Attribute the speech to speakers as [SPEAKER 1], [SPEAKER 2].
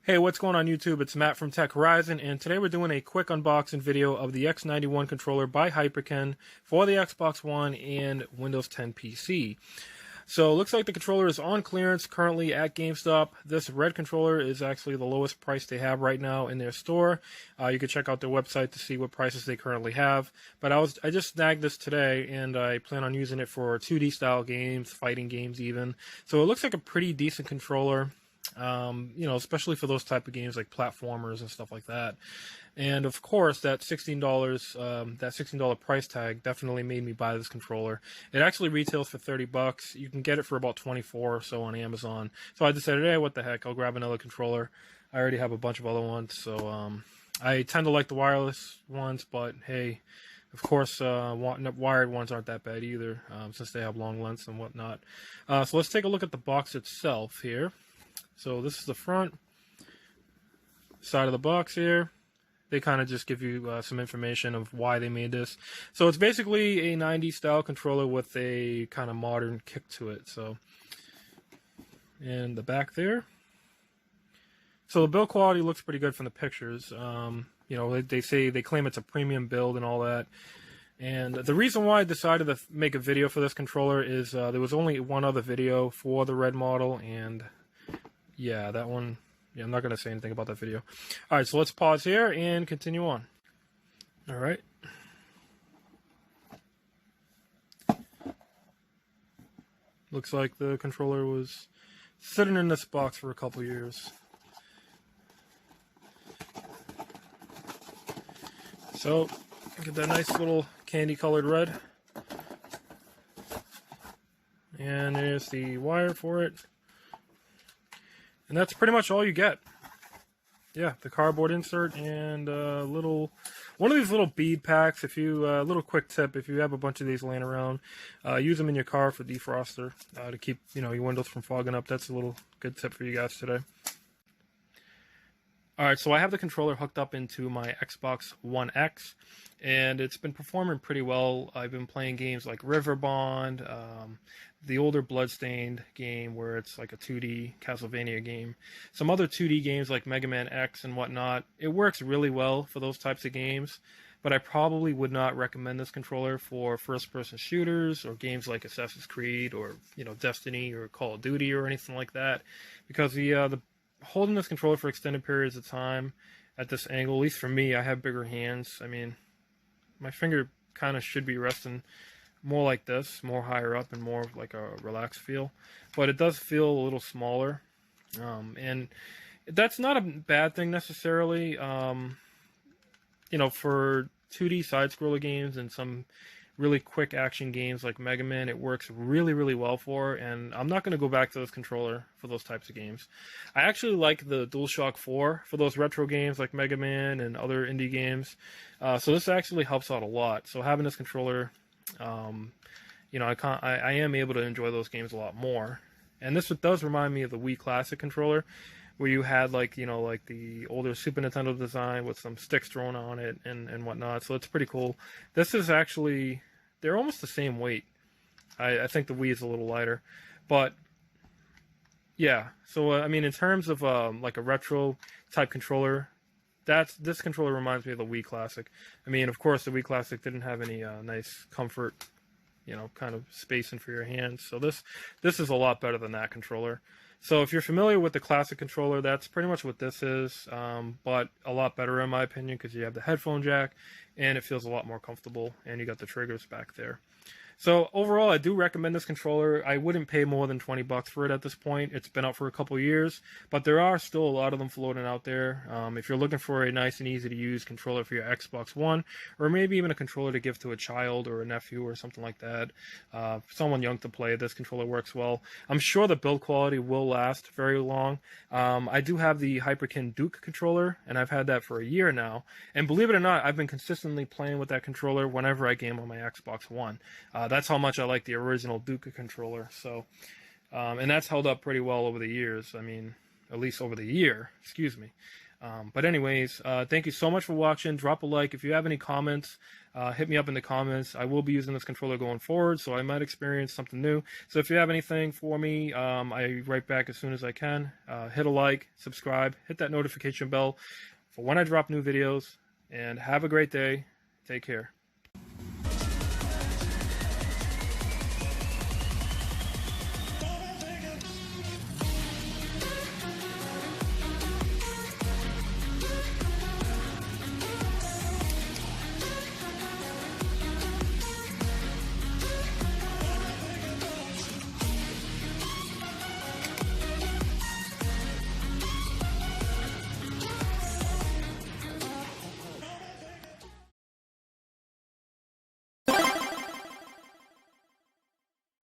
[SPEAKER 1] Hey, what's going on YouTube? It's Matt from Tech Horizon, and today we're doing a quick unboxing video of the X91 controller by Hyperkin for the Xbox One and Windows 10 PC. So it looks like the controller is on clearance currently at GameStop. This red controller is actually the lowest price they have right now in their store. You can check out their website to see what prices they currently have. But I just snagged this today, and I plan on using it for 2D style games, fighting games even. So it looks like a pretty decent controller. Especially for those type of games like platformers and stuff like that. And of course, that $16 price tag definitely made me buy this controller. It actually retails for $30. You can get it for about 24 or so on Amazon. So I decided, hey, what the heck? I'll grab another controller. I already have a bunch of other ones, so I tend to like the wireless ones, but hey, of course, wired ones aren't that bad either, since they have long lengths and whatnot. So let's take a look at the box itself here. So this is the front side of the box here. They kind of just give you some information of why they made this. So it's basically a 90s style controller with a kind of modern kick to it. So, and the back there. So the build quality looks pretty good from the pictures. They claim it's a premium build and all that. And the reason why I decided to make a video for this controller is there was only one other video for the red model, and yeah, that one, I'm not going to say anything about that video. Alright, so let's pause here and continue on. Alright. Looks like the controller was sitting in this box for a couple years. So, get that nice little candy colored red. And there's the wire for it. And that's pretty much all you get. Yeah, the cardboard insert and one of these little bead packs. If you, little quick tip, if you have a bunch of these laying around, use them in your car for defroster to keep your windows from fogging up. That's a little good tip for you guys today. Alright, so I have the controller hooked up into my Xbox One X, and it's been performing pretty well. I've been playing games like River Bond, the older Bloodstained game where it's like a 2D Castlevania game, some other 2D games like Mega Man X and whatnot. It works really well for those types of games, but I probably would not recommend this controller for first-person shooters or games like Assassin's Creed or Destiny or Call of Duty or anything like that, because the holding this controller for extended periods of time at this angle, at least for me, I have bigger hands. I mean, my finger kind of should be resting more like this, more higher up and more like a relaxed feel, but it does feel a little smaller, and that's not a bad thing necessarily. For 2D side-scroller games and some really quick action games like Mega Man, it works really, really well for, and I'm not going to go back to this controller for those types of games. I actually like the DualShock 4 for those retro games like Mega Man and other indie games, so this actually helps out a lot. So having this controller, I am able to enjoy those games a lot more. And this does remind me of the Wii Classic controller, where you had like the older Super Nintendo design with some sticks thrown on it and whatnot. So it's pretty cool. This is actually, they're almost the same weight. I think the Wii is a little lighter, but yeah. So in terms of like a retro type controller, this controller reminds me of the Wii Classic. Of course, the Wii Classic didn't have any nice comfort, kind of spacing for your hands. So this is a lot better than that controller. So if you're familiar with the classic controller, that's pretty much what this is, but a lot better in my opinion, because you have the headphone jack, and it feels a lot more comfortable, and you got the triggers back there. So overall, I do recommend this controller. I wouldn't pay more than $20 for it at this point. It's been out for a couple years, but there are still a lot of them floating out there. If you're looking for a nice and easy to use controller for your Xbox One, or maybe even a controller to give to a child or a nephew or something like that, someone young to play, this controller works well. I'm sure the build quality will last very long. I do have the Hyperkin Duke controller, and I've had that for a year now. And believe it or not, I've been consistently playing with that controller whenever I game on my Xbox One. That's how much I like the original Duke controller. So, and that's held up pretty well over the years. At least over the year, excuse me. But anyways, thank you so much for watching. Drop a like. If you have any comments, hit me up in the comments. I will be using this controller going forward, so I might experience something new. So if you have anything for me, I write back as soon as I can. Hit a like, subscribe, hit that notification bell for when I drop new videos, and have a great day. Take care.